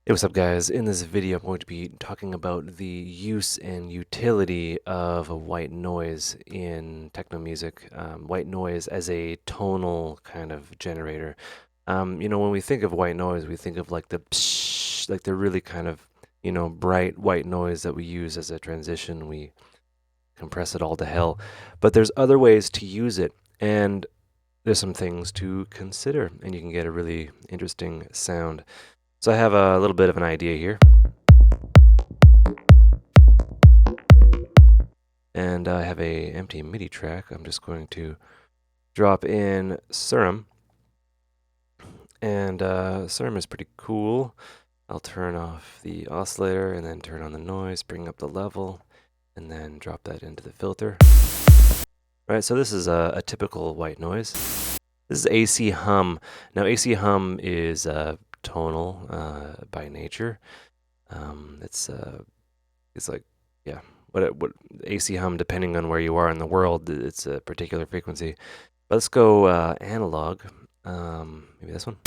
Hey, what's up guys? In this video I'm going to be talking about the use and utility of a white noise in techno music. White noise as a tonal kind of generator. When we think of white noise, we think of like the psh, like the really kind of, bright white noise that we use as a transition. We compress it all to hell. But there's other ways to use it, and there's some things to consider, and you can get a really interesting sound. So I have a little bit of an idea here. And I have a empty MIDI track. I'm just going to drop in Serum. And Serum is pretty cool. I'll turn off the oscillator and then turn on the noise, bring up the level, and then drop that into the filter. All right, so this is a typical white noise. This is AC hum. Now AC hum is tonal by nature. It's like, yeah, what AC hum, depending on where you are in the world, it's a particular frequency. But let's go analog. Maybe this one.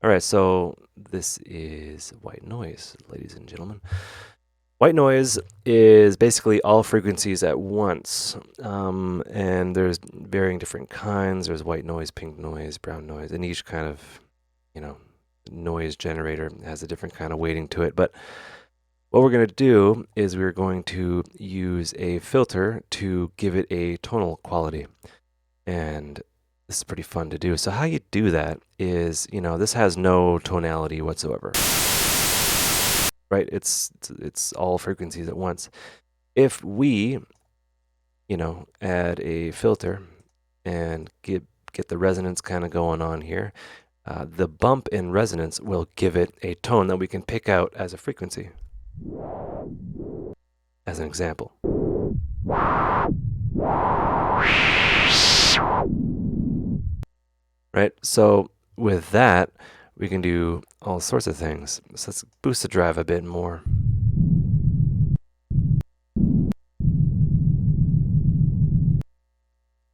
All right, so this is white noise, ladies and gentlemen. White noise is basically all frequencies at once, and there's varying different kinds. There's white noise, pink noise, brown noise, and each kind of, noise generator has a different kind of weighting to it. But what we're going to do is we're going to use a filter to give it a tonal quality. And this is pretty fun to do. So how you do that is, this has no tonality whatsoever. Right? It's all frequencies at once. If we, add a filter and get the resonance kind of going on here, the bump in resonance will give it a tone that we can pick out as a frequency. As an example. Right? So with that, we can do all sorts of things. So let's boost the drive a bit more.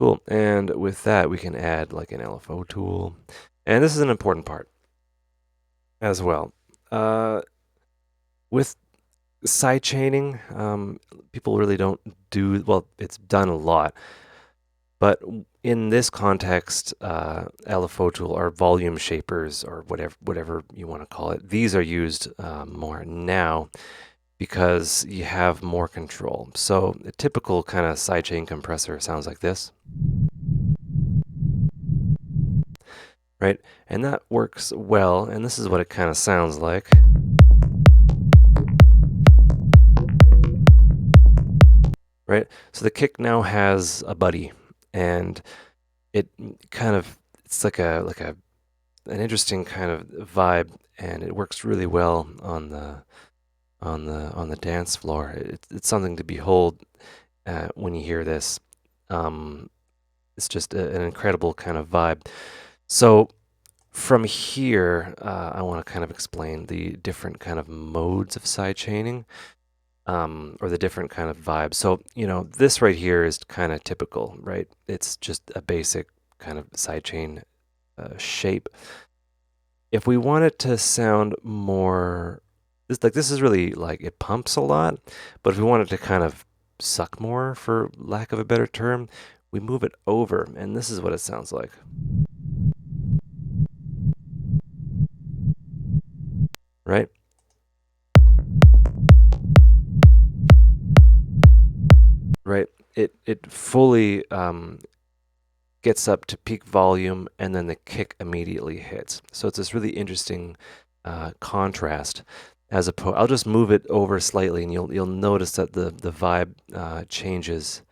Cool. And with that, we can add like an Lfo tool. And this is an important part as well. With sidechaining, people really don't do, well, it's done a lot. But in this context, Lfo Tool or volume shapers or whatever you want to call it, these are used more now because you have more control. So a typical kind of sidechain compressor sounds like this. Right? And that works well, and this is what it kind of sounds like. Right? So the kick now has a buddy, and it kind of, it's like an interesting kind of vibe, and it works really well on the dance floor. It's something to behold when you hear this. It's just an incredible kind of vibe. So from here, I want to kind of explain the different kind of modes of sidechaining, or the different kind of vibes. So, this right here is kind of typical, right? It's just a basic kind of sidechain shape. If we want it to sound more, this is really like, it pumps a lot, but if we want it to kind of suck more, for lack of a better term, we move it over, and this is what it sounds like. Right? Right. It fully gets up to peak volume, and then the kick immediately hits. So it's this really interesting contrast. I'll just move it over slightly, and you'll notice that the vibe changes.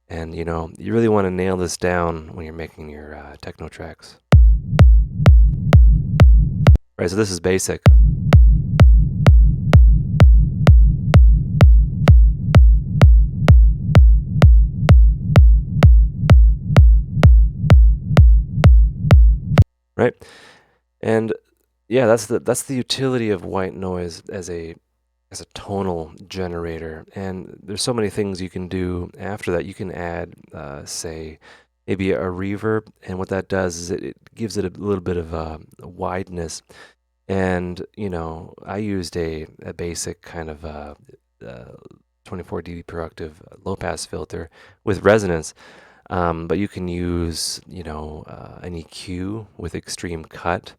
And you really want to nail this down when you're making your techno tracks. Right. So this is basic. Right? And yeah, that's the utility of white noise as a tonal generator. And there's so many things you can do after that. You can add, say, maybe a reverb, and what that does is it gives it a little bit of wideness. And, I used a basic kind of 24 dB per octave low pass filter with resonance. But you can use, an EQ with extreme cut,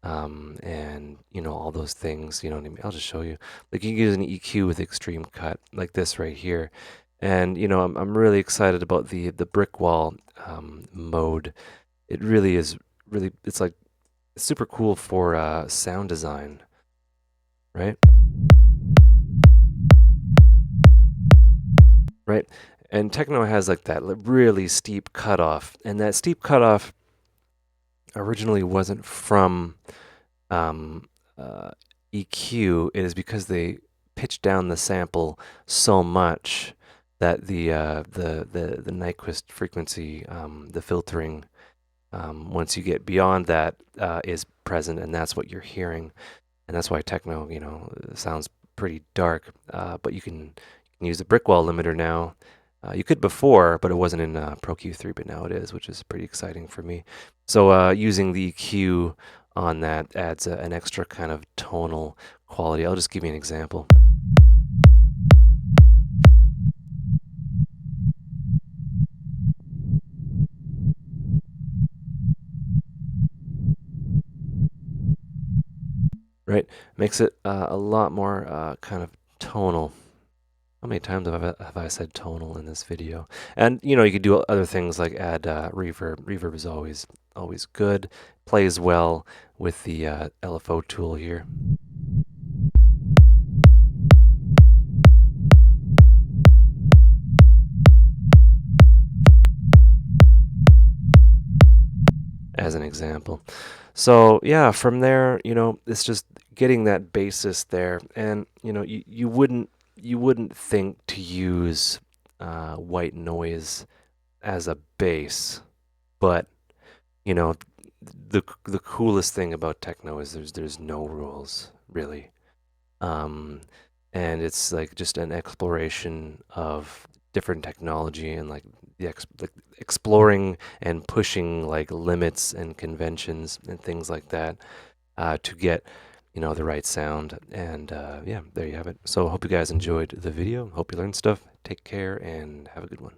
and all those things. You know what I mean? I'll just show you. Like you can use an EQ with extreme cut, like this right here. And I'm really excited about the brick wall mode. It really is really it's like super cool for sound design, right? Right. And Techno has like that really steep cutoff, and that steep cutoff originally wasn't from um, uh, EQ. It is because they pitched down the sample so much that the Nyquist frequency, the filtering, once you get beyond that, is present, and that's what you're hearing, and that's why Techno, sounds pretty dark. But you can use the brick wall limiter now. You could before, but it wasn't in Pro Q3, but now it is, which is pretty exciting for me. So using the EQ on that adds an extra kind of tonal quality. I'll just give you an example. Right, makes it a lot more kind of tonal. How many times have I said tonal in this video? And you could do other things like add reverb. Reverb is always good. Plays well with the Lfo tool here. As an example. So yeah, from there, it's just getting that basis there, and you wouldn't think to use Whitenoise as a bass, but the coolest thing about techno is there's no rules really, um, and it's like just an exploration of different technology and like like exploring and pushing like limits and conventions and things like that to get the right sound. And yeah, there you have it. So I hope you guys enjoyed the video. Hope you learned stuff. Take care and have a good one.